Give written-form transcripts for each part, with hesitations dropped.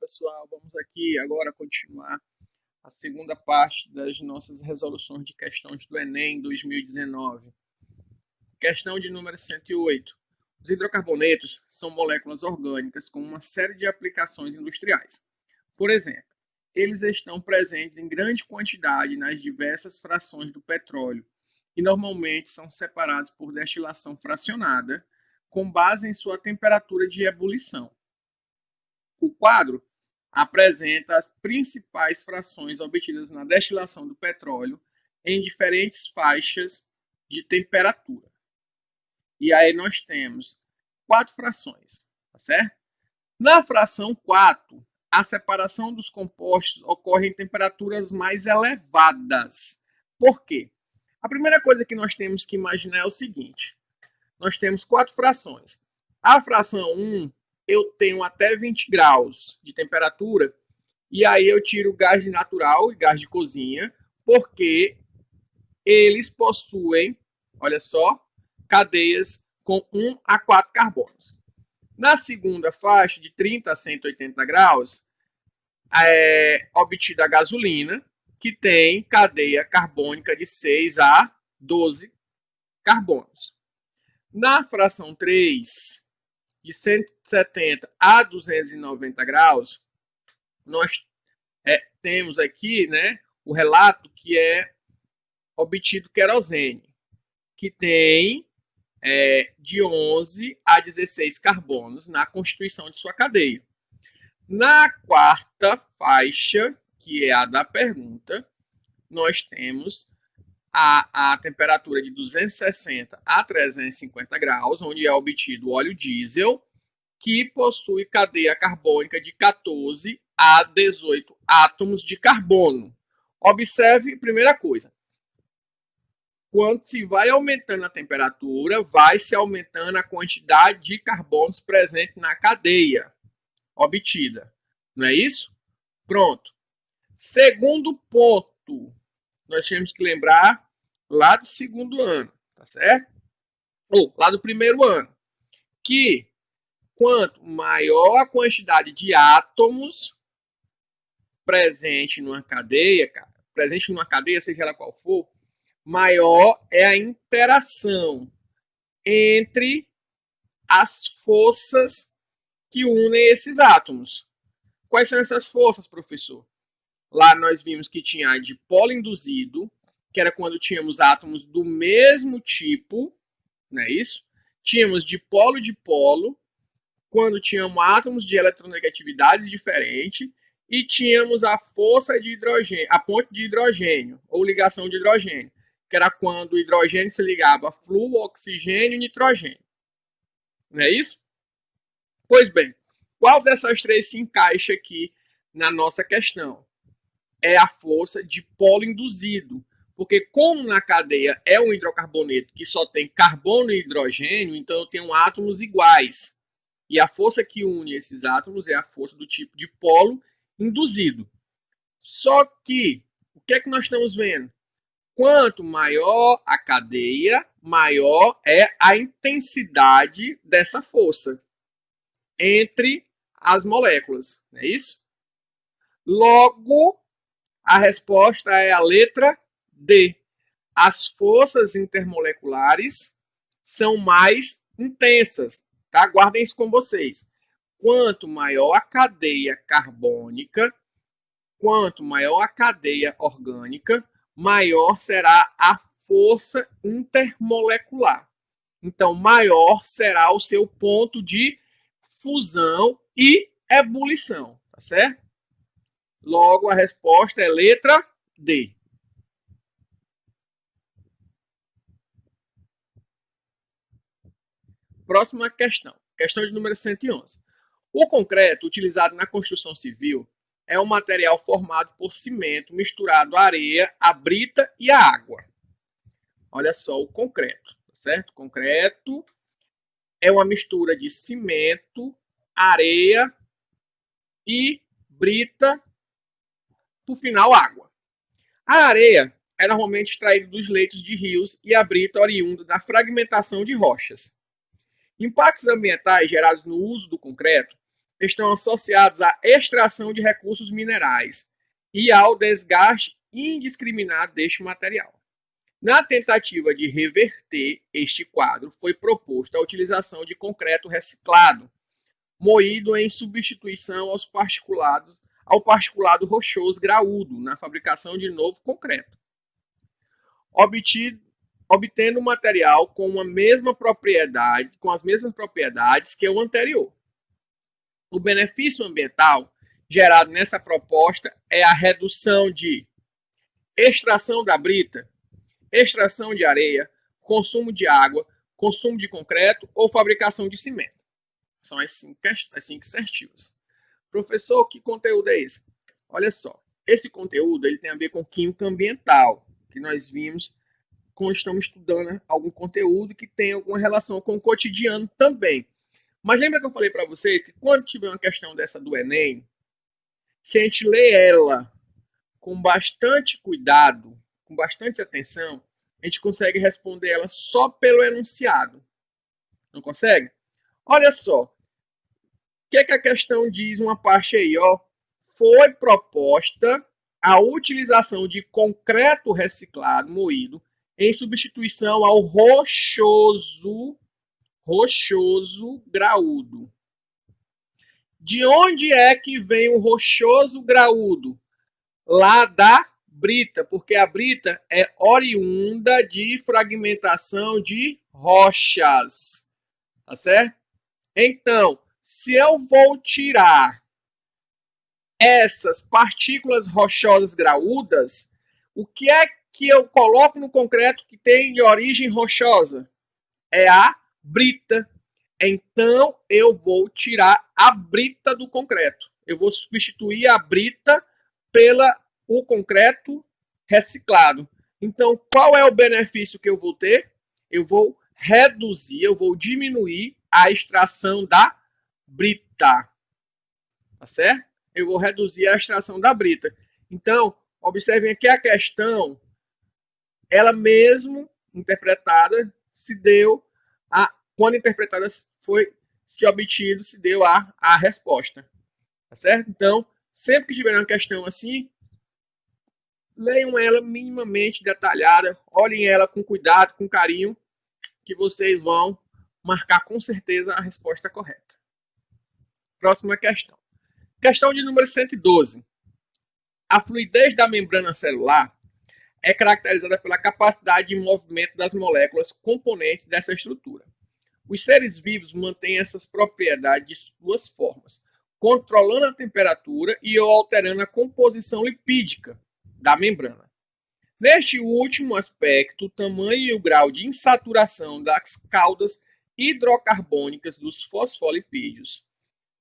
pessoal, vamos aqui agora continuar a segunda parte das nossas resoluções de questões do Enem 2019. Questão de número 108. Os hidrocarbonetos são moléculas orgânicas com uma série de aplicações industriais. Por exemplo, eles estão presentes em grande quantidade nas diversas frações do petróleo e normalmente são separados por destilação fracionada com base em sua temperatura de ebulição. O quadro apresenta as principais frações obtidas na destilação do petróleo em diferentes faixas de temperatura. E aí nós temos 4 frações, tá certo? Na fração 4, a separação dos compostos ocorre em temperaturas mais elevadas. Por quê? A primeira coisa que nós temos que imaginar é o seguinte. Nós temos 4 frações. A fração 1, eu tenho até 20 graus de temperatura, e aí eu tiro gás natural e gás de cozinha, porque eles possuem, olha só, cadeias com 1 a 4 carbonos. Na segunda faixa, de 30 a 180 graus, é obtida a gasolina, que tem cadeia carbônica de 6 a 12 carbonos. Na fração 3, de 170 a 290 graus, nós temos aqui, o relato que é obtido querosene, que tem de 11 a 16 carbonos na constituição de sua cadeia. Na quarta faixa, que é a da pergunta, nós temos a temperatura de 260 a 350 graus, onde é obtido o óleo diesel, que possui cadeia carbônica de 14 a 18 átomos de carbono. Observe, primeira coisa, quando se vai aumentando a temperatura, vai se aumentando a quantidade de carbonos presente na cadeia obtida. Não é isso? Pronto. Segundo ponto, nós temos que lembrar lá do segundo ano, tá certo? Ou lá do primeiro ano, que quanto maior a quantidade de átomos presente numa cadeia, seja ela qual for, maior é a interação entre as forças que unem esses átomos. Quais são essas forças, professor? Lá nós vimos que tinha a dipolo induzido, que era quando tínhamos átomos do mesmo tipo, não é isso? Tínhamos dipolo-dipolo, quando tínhamos átomos de eletronegatividades diferentes, e tínhamos a força de hidrogênio, a ponte de hidrogênio, ou ligação de hidrogênio, que era quando o hidrogênio se ligava a flúor, oxigênio e nitrogênio. Não é isso? Pois bem, qual dessas três se encaixa aqui na nossa questão? É a força de polo induzido, porque como na cadeia é um hidrocarboneto que só tem carbono e hidrogênio, então eu tenho átomos iguais. E a força que une esses átomos é a força do tipo de polo induzido. Só que, o que é que nós estamos vendo? Quanto maior a cadeia, maior é a intensidade dessa força entre as moléculas, não é isso? Logo, a resposta é a letra D. As forças intermoleculares são mais intensas, tá? Guardem isso com vocês. Quanto maior a cadeia carbônica, quanto maior a cadeia orgânica, maior será a força intermolecular. Então, maior será o seu ponto de fusão e ebulição, tá certo? Logo, a resposta é letra D. Próxima questão. Questão de número 111. O concreto utilizado na construção civil é um material formado por cimento misturado à areia, a brita e a água. Olha só o concreto, tá certo? Concreto é uma mistura de cimento, areia e brita, por final, água. A areia é normalmente extraída dos leitos de rios e a brita oriunda da fragmentação de rochas. Impactos ambientais gerados no uso do concreto estão associados à extração de recursos minerais e ao desgaste indiscriminado deste material. Na tentativa de reverter este quadro, foi proposta a utilização de concreto reciclado, moído em substituição ao particulado rochoso graúdo na fabricação de novo concreto, obtendo um material com as mesmas propriedades que o anterior. O benefício ambiental gerado nessa proposta é a redução de extração da brita, extração de areia, consumo de água, consumo de concreto ou fabricação de cimento. São as cinco certinhos. Professor, que conteúdo é esse? Olha só, esse conteúdo ele tem a ver com química ambiental, que nós vimos quando estamos estudando algum conteúdo que tem alguma relação com o cotidiano também. Mas lembra que eu falei para vocês que quando tiver uma questão dessa do Enem, se a gente lê ela com bastante cuidado, com bastante atenção, a gente consegue responder ela só pelo enunciado. Não consegue? Olha só. O que a questão diz uma parte aí, ó? Foi proposta a utilização de concreto reciclado moído em substituição ao rochoso graúdo. De onde é que vem o rochoso graúdo? Lá da brita, porque a brita é oriunda de fragmentação de rochas, tá certo? Então, se eu vou tirar essas partículas rochosas graúdas, o que é que eu coloco no concreto que tem de origem rochosa? É a brita. Então, eu vou tirar a brita do concreto. Eu vou substituir a brita o concreto reciclado. Então, qual é o benefício que eu vou ter? Eu vou reduzir, eu vou diminuir a extração da brita. Tá certo? Eu vou reduzir a extração da brita. Então, observem aqui a questão, ela mesmo interpretada, quando interpretada foi se obtido, se deu a resposta. Tá certo? Então, sempre que tiver uma questão assim, leiam ela minimamente detalhada, olhem ela com cuidado, com carinho, que vocês vão marcar com certeza a resposta correta. Próxima questão. Questão de número 112. A fluidez da membrana celular é caracterizada pela capacidade de movimento das moléculas componentes dessa estrutura. Os seres vivos mantêm essas propriedades de suas formas, controlando a temperatura e alterando a composição lipídica da membrana. Neste último aspecto, o tamanho e o grau de insaturação das caudas hidrocarbônicas dos fosfolipídios,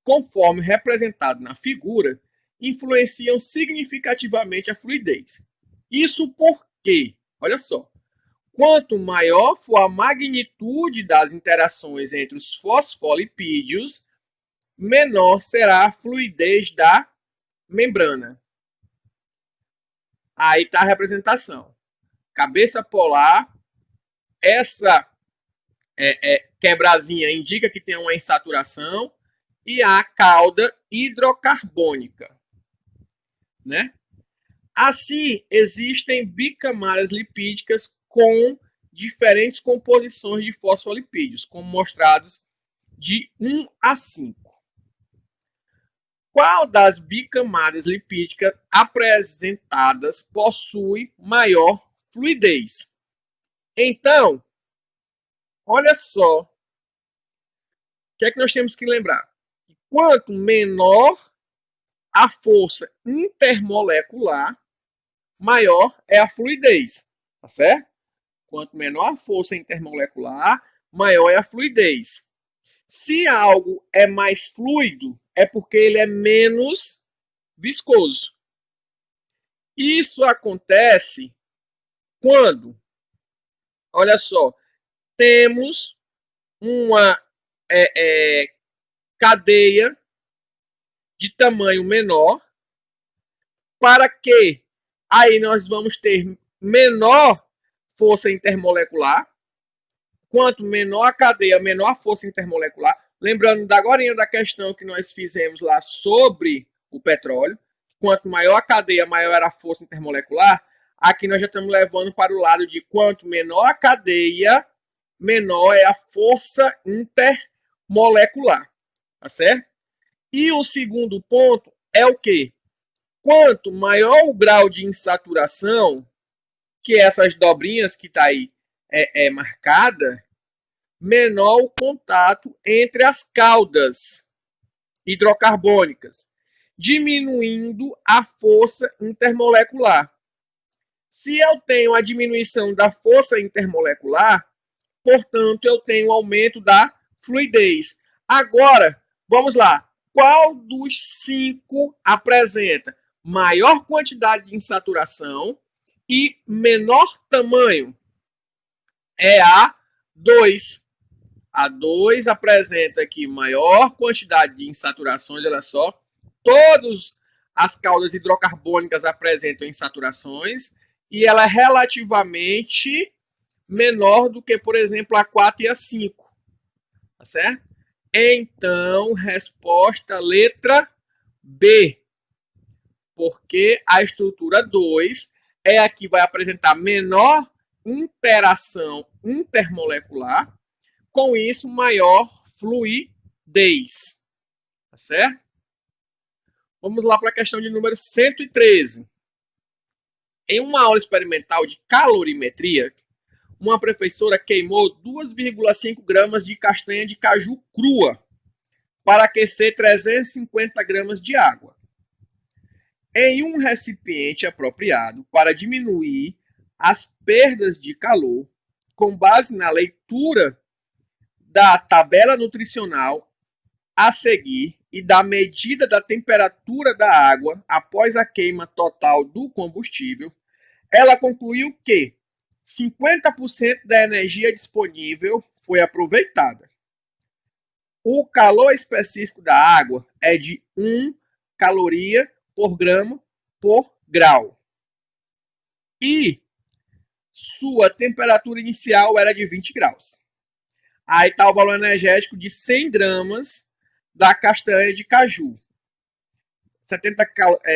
conforme representado na figura, influenciam significativamente a fluidez. Isso porque, olha só, quanto maior for a magnitude das interações entre os fosfolipídios, menor será a fluidez da membrana. Aí está a representação. Cabeça polar, essa quebrazinha indica que tem uma insaturação e a cauda hidrocarbônica, né? Assim, existem bicamadas lipídicas com diferentes composições de fosfolipídios, como mostrados de 1 a 5. Qual das bicamadas lipídicas apresentadas possui maior fluidez? Então, olha só, o que é que nós temos que lembrar? Quanto menor a força intermolecular, maior é a fluidez, tá certo? Quanto menor a força intermolecular, maior é a fluidez. Se algo é mais fluido, é porque ele é menos viscoso. Isso acontece quando, olha só, temos uma cadeia de tamanho menor, para que aí nós vamos ter menor força intermolecular. Quanto menor a cadeia, menor a força intermolecular. Lembrando da agorinha da questão que nós fizemos lá sobre o petróleo, quanto maior a cadeia, maior era a força intermolecular. Aqui nós já estamos levando para o lado de quanto menor a cadeia, menor é a força intermolecular, tá certo? E o segundo ponto é o quê? Quanto maior o grau de insaturação, que essas dobrinhas que está aí marcada, menor o contato entre as caudas hidrocarbônicas, diminuindo a força intermolecular. Se eu tenho a diminuição da força intermolecular, portanto, eu tenho aumento da fluidez. Agora, vamos lá. Qual dos 5 apresenta maior quantidade de insaturação e menor tamanho? É a 2. A 2 apresenta aqui maior quantidade de insaturações, olha só. Todas as caudas hidrocarbônicas apresentam insaturações e ela é relativamente menor do que, por exemplo, a 4 e a 5. Tá certo? Então, resposta letra B. Porque a estrutura 2 é a que vai apresentar menor interação intermolecular, com isso, maior fluidez. Tá certo? Vamos lá para a questão de número 113. Em uma aula experimental de calorimetria, uma professora queimou 2,5 gramas de castanha de caju crua para aquecer 350 gramas de água. Em um recipiente apropriado para diminuir as perdas de calor, com base na leitura da tabela nutricional a seguir e da medida da temperatura da água após a queima total do combustível, ela concluiu que 50% da energia disponível foi aproveitada. O calor específico da água é de 1 caloria por grama por grau. E sua temperatura inicial era de 20 graus. Aí está o valor energético de 100 gramas da castanha de caju.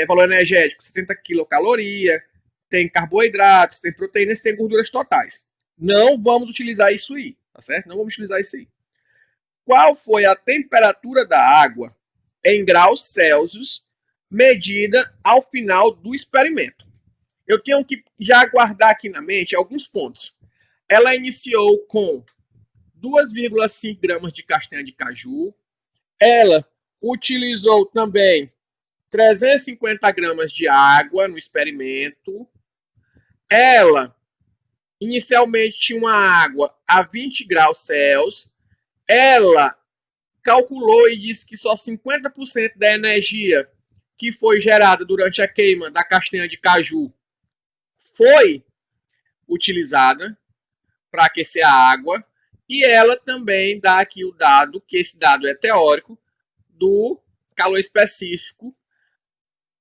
Valor energético, 70 quilocalorias, tem carboidratos, tem proteínas, tem gorduras totais. Não vamos utilizar isso aí, tá certo? Não vamos utilizar isso aí. Qual foi a temperatura da água em graus Celsius medida ao final do experimento? Eu tenho que já guardar aqui na mente alguns pontos. Ela iniciou com 2,5 gramas de castanha de caju. Ela utilizou também 350 gramas de água no experimento. Ela inicialmente tinha uma água a 20 graus Celsius. Ela calculou e disse que só 50% da energia que foi gerada durante a queima da castanha de caju foi utilizada para aquecer a água. E ela também dá aqui o dado, que esse dado é teórico, do calor específico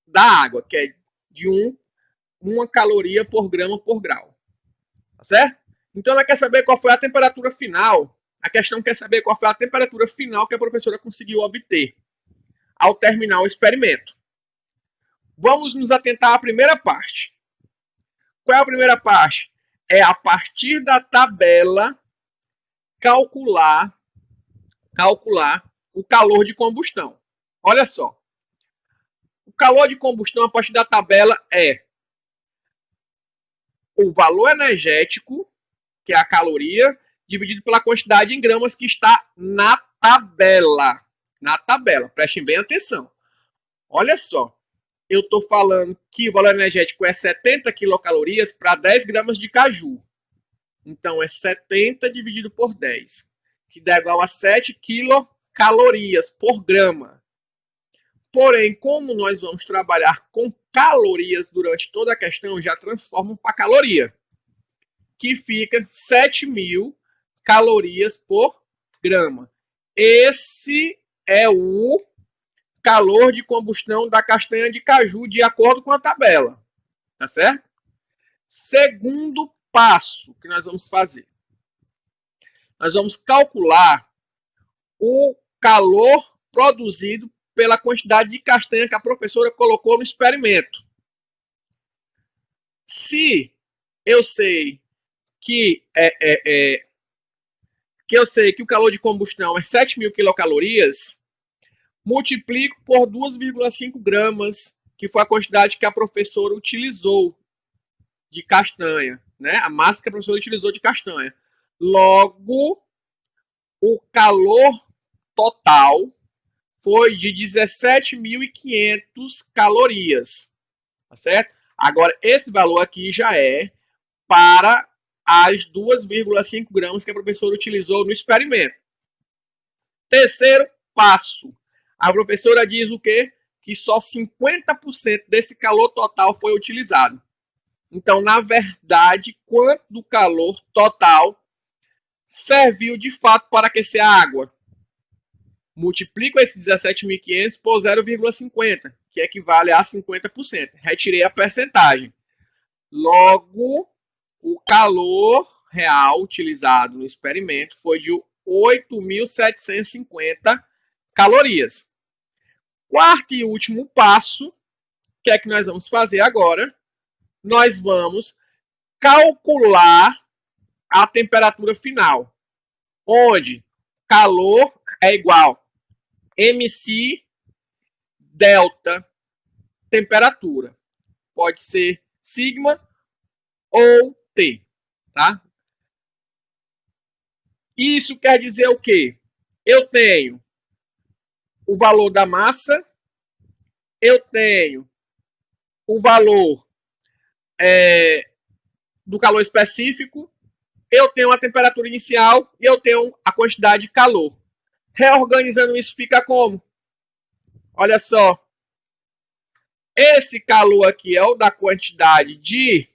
da água, que é de 1 caloria por grama por grau. Tá certo? Então ela quer saber qual foi a temperatura final. A questão quer saber qual foi a temperatura final que a professora conseguiu obter ao terminar o experimento. Vamos nos atentar à primeira parte. Qual é a primeira parte? É a partir da tabela calcular o calor de combustão. Olha só. O calor de combustão a partir da tabela é o valor energético, que é a caloria, dividido pela quantidade em gramas que está na tabela. Na tabela, prestem bem atenção. Olha só, eu estou falando que o valor energético é 70 quilocalorias para 10 gramas de caju. Então, é 70 dividido por 10, que dá igual a 7 quilocalorias por grama. Porém, como nós vamos trabalhar com calorias durante toda a questão, já transformam para caloria, que fica 7.000 calorias por grama. Esse é o calor de combustão da castanha de caju, de acordo com a tabela. Tá certo? Segundo passo que nós vamos fazer. Nós vamos calcular o calor produzido pela quantidade de castanha que a professora colocou no experimento. Se eu sei que o calor de combustão é 7.000 quilocalorias, multiplico por 2,5 gramas, que foi a quantidade que a professora utilizou de castanha, né? A massa que a professora utilizou de castanha. Logo, o calor total foi de 17.500 calorias, tá certo? Agora, esse valor aqui já é para as 2,5 gramas que a professora utilizou no experimento. Terceiro passo. A professora diz o quê? Que só 50% desse calor total foi utilizado. Então, na verdade, quanto do calor total serviu de fato para aquecer a água? Multiplico esses 17.500 por 0,50, que equivale a 50%. Retirei a percentagem. Logo, o calor real utilizado no experimento foi de 8.750 calorias. Quarto e último passo, o que é que nós vamos fazer agora? Nós vamos calcular a temperatura final, onde calor é igual MC delta temperatura. Pode ser sigma ou T, tá? Isso quer dizer o quê? Eu tenho o valor da massa, eu tenho o valor do calor específico, eu tenho a temperatura inicial e eu tenho a quantidade de calor. Reorganizando isso fica como? Olha só. Esse calor aqui é o da quantidade de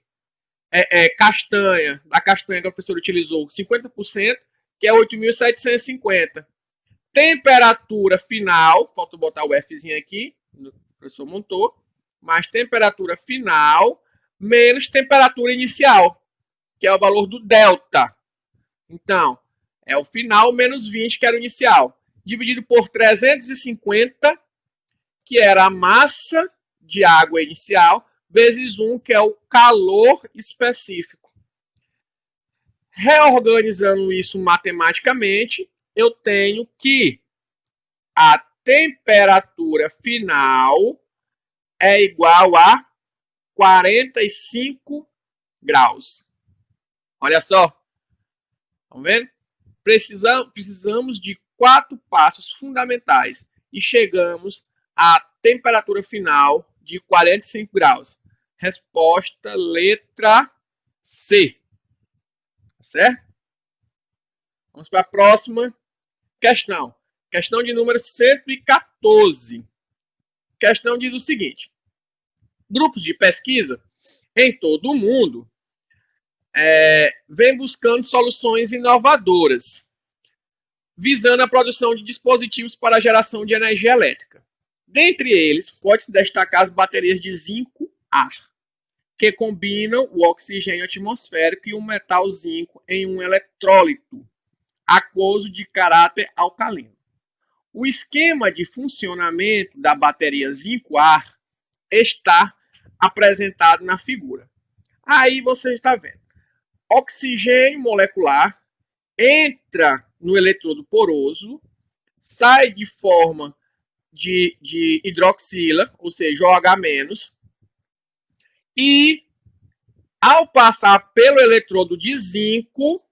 castanha, da castanha que a professora utilizou, 50%, que é 8.750. Temperatura final, falta botar o Fzinho aqui, o professor montou, mas temperatura final menos temperatura inicial, que é o valor do delta. Então, é o final menos 20, que era o inicial, dividido por 350, que era a massa de água inicial, vezes 1, que é o calor específico. Reorganizando isso matematicamente, eu tenho que a temperatura final é igual a 45 graus. Olha só. Estão vendo? Precisamos de 4 passos fundamentais e chegamos à temperatura final de 45 graus. Resposta letra C. Certo? Vamos para a próxima questão. Questão de número 114. A questão diz o seguinte: grupos de pesquisa em todo o mundo vêm buscando soluções inovadoras, visando a produção de dispositivos para a geração de energia elétrica. Dentre eles, pode-se destacar as baterias de zinco-ar, que combinam o oxigênio atmosférico e o metal zinco em um eletrólito aquoso de caráter alcalino. O esquema de funcionamento da bateria zinco-ar está apresentado na figura. Aí você está vendo. Oxigênio molecular entra no eletrodo poroso, sai de forma de hidroxila, ou seja, OH-, e ao passar pelo eletrodo de zinco,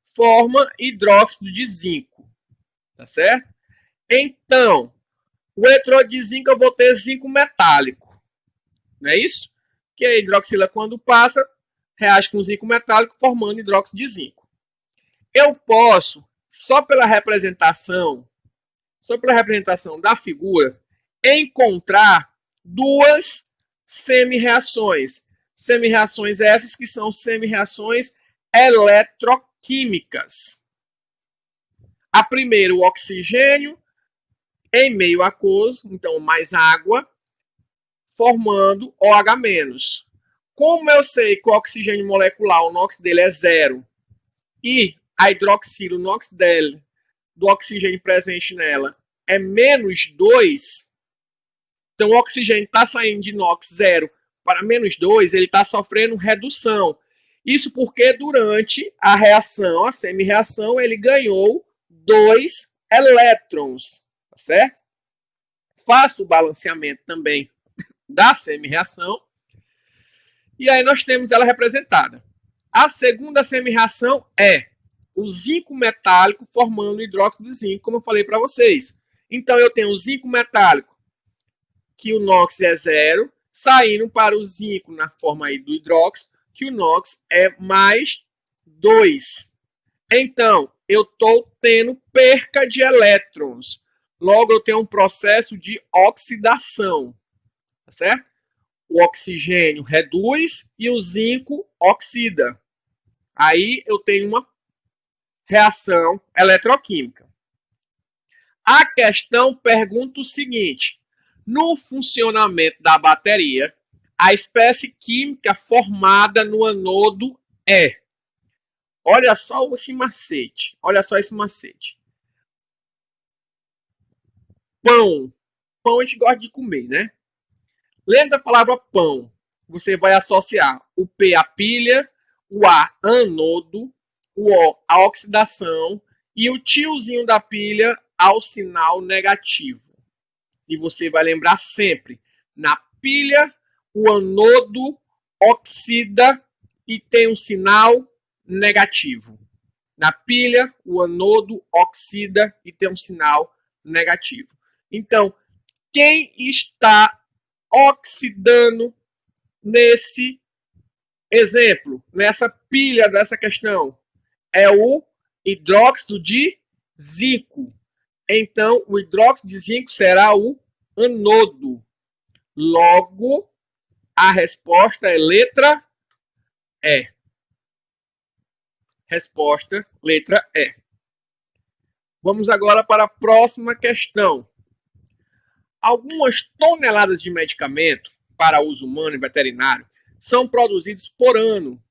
forma hidróxido de zinco, tá certo? Então, o eletrodo de zinco eu vou ter zinco metálico, não é isso? Que a hidroxila, quando passa, reage com zinco metálico, formando hidróxido de zinco. Eu posso, só pela representação da figura, encontrar duas semi-reações. Semi-reações essas que são semi-reações eletroquímicas. A primeira, o oxigênio em meio aquoso, então mais água, formando OH-. Como eu sei que o oxigênio molecular, o NOx dele é 0, e a hidroxila, o NOx dele do oxigênio presente nela é menos 2, então o oxigênio está saindo de NOx 0 para menos 2, ele está sofrendo redução. Isso porque durante a reação, a semi-reação, ele ganhou 2 elétrons, tá certo? Faço o balanceamento também da semi-reação. E aí nós temos ela representada. A segunda semi-reação é o zinco metálico formando o hidróxido de zinco, como eu falei para vocês. Então eu tenho o zinco metálico, que o NOx é 0, saindo para o zinco na forma aí do hidróxido, que o NOx é mais 2. Então, eu estou tendo perca de elétrons. Logo, eu tenho um processo de oxidação. Tá certo? O oxigênio reduz e o zinco oxida. Aí eu tenho uma reação eletroquímica. A questão pergunta o seguinte: no funcionamento da bateria, a espécie química formada no anodo é. Olha só esse macete. Olha só esse macete. Pão. Pão a gente gosta de comer, né? Lembra da palavra pão? Você vai associar o P a pilha, o A anodo, o O a oxidação e o tiozinho da pilha ao sinal negativo. E você vai lembrar sempre, na pilha, o anodo oxida e tem um sinal negativo. Na pilha, o anodo oxida e tem um sinal negativo. Então, quem está oxidando nesse exemplo, nessa pilha dessa questão, é o hidróxido de zinco. Então, o hidróxido de zinco será o anodo. Logo, a resposta é letra E. Resposta, letra E. Vamos agora para a próxima questão. Algumas toneladas de medicamento para uso humano e veterinário são produzidos por ano.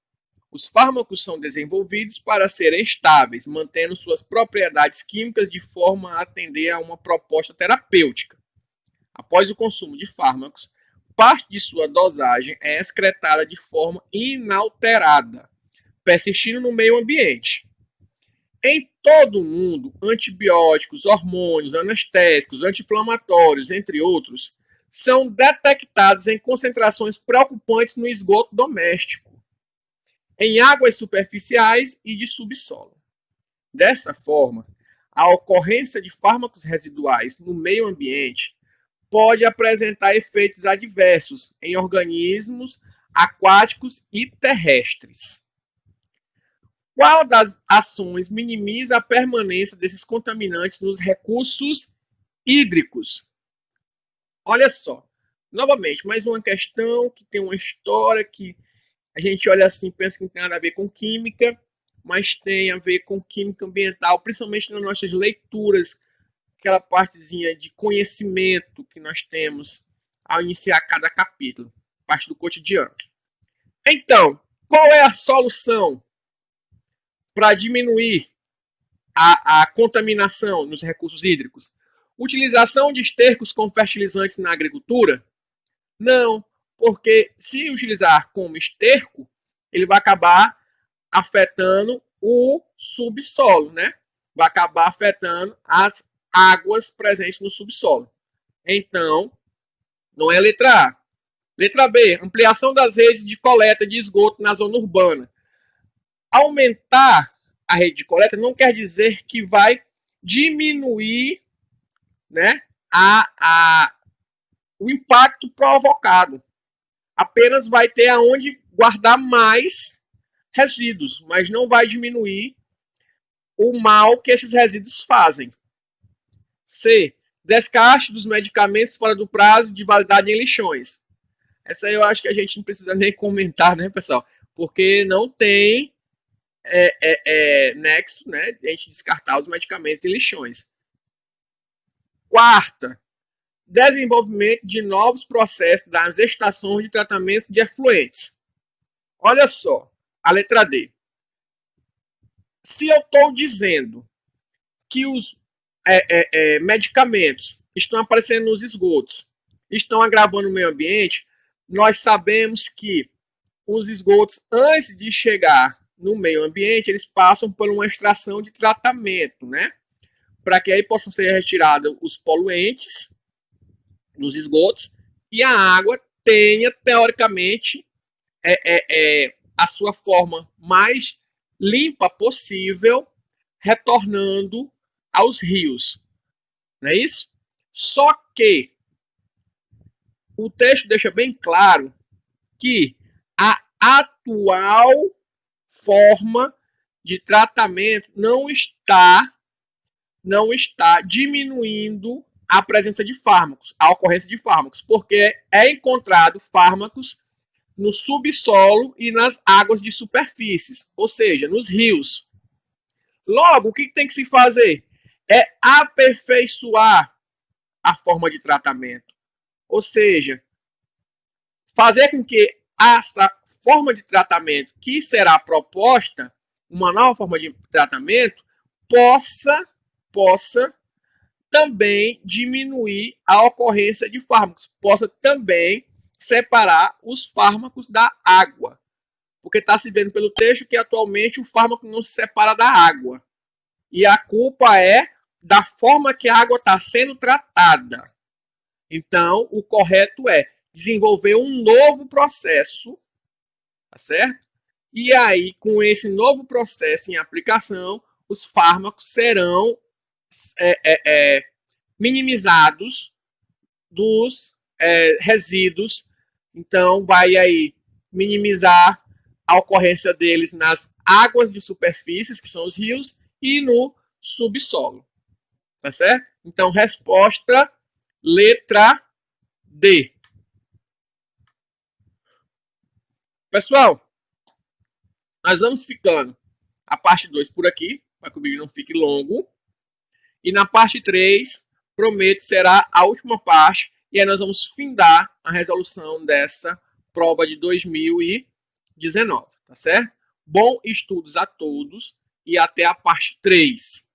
Os fármacos são desenvolvidos para serem estáveis, mantendo suas propriedades químicas de forma a atender a uma proposta terapêutica. Após o consumo de fármacos, parte de sua dosagem é excretada de forma inalterada, persistindo no meio ambiente. Em todo o mundo, antibióticos, hormônios, anestésicos, anti-inflamatórios, entre outros, são detectados em concentrações preocupantes no esgoto doméstico, em águas superficiais e de subsolo. Dessa forma, a ocorrência de fármacos residuais no meio ambiente pode apresentar efeitos adversos em organismos aquáticos e terrestres. Qual das ações minimiza a permanência desses contaminantes nos recursos hídricos? Olha só, novamente, mais uma questão que tem uma história que a gente olha assim, pensa que não tem nada a ver com química, mas tem a ver com química ambiental, principalmente nas nossas leituras, aquela partezinha de conhecimento que nós temos ao iniciar cada capítulo, parte do cotidiano. Então, qual é a solução para diminuir a contaminação nos recursos hídricos? Utilização de estercos como fertilizantes na agricultura? Não, porque se utilizar como esterco, ele vai acabar afetando o subsolo, né? Vai acabar afetando as águas presentes no subsolo. Então, não é letra A. Letra B, ampliação das redes de coleta de esgoto na zona urbana. Aumentar a rede de coleta não quer dizer que vai diminuir, né, o impacto provocado. Apenas vai ter aonde guardar mais resíduos, mas não vai diminuir o mal que esses resíduos fazem. C. Descarte dos medicamentos fora do prazo de validade em lixões. Essa aí eu acho que a gente não precisa nem comentar, né, pessoal? Porque não tem nexo, né, de a gente descartar os medicamentos em lixões. Quarta, desenvolvimento de novos processos das estações de tratamento de efluentes. Olha só, a letra D. Se eu estou dizendo que os medicamentos estão aparecendo nos esgotos, estão agravando o meio ambiente, nós sabemos que os esgotos, antes de chegar no meio ambiente, eles passam por uma extração de tratamento, né? Para que aí possam ser retirados os poluentes dos esgotos e a água tenha, teoricamente, a sua forma mais limpa possível, retornando aos rios. Não é isso? Só que o texto deixa bem claro que a atual forma de tratamento não está diminuindo a presença de fármacos, a ocorrência de fármacos, porque é encontrado fármacos no subsolo e nas águas de superfícies, ou seja, nos rios. Logo, o que tem que se fazer? É aperfeiçoar a forma de tratamento. Ou seja, fazer com que essa forma de tratamento que será proposta, uma nova forma de tratamento, possa também diminuir a ocorrência de fármacos, possa também separar os fármacos da água. Porque está se vendo pelo texto que atualmente o fármaco não se separa da água. E a culpa é da forma que a água está sendo tratada. Então, o correto é desenvolver um novo processo, tá certo? E aí, com esse novo processo em aplicação, os fármacos serão minimizados dos resíduos. Então, vai aí minimizar a ocorrência deles nas águas de superfícies, que são os rios, e no subsolo. Tá certo? Então, resposta letra D. Pessoal, nós vamos ficando a parte 2 por aqui, para que o vídeo não fique longo. E na parte 3, prometo, será a última parte. E aí nós vamos findar a resolução dessa prova de 2019. Tá certo? Bom estudos a todos e até a parte 3.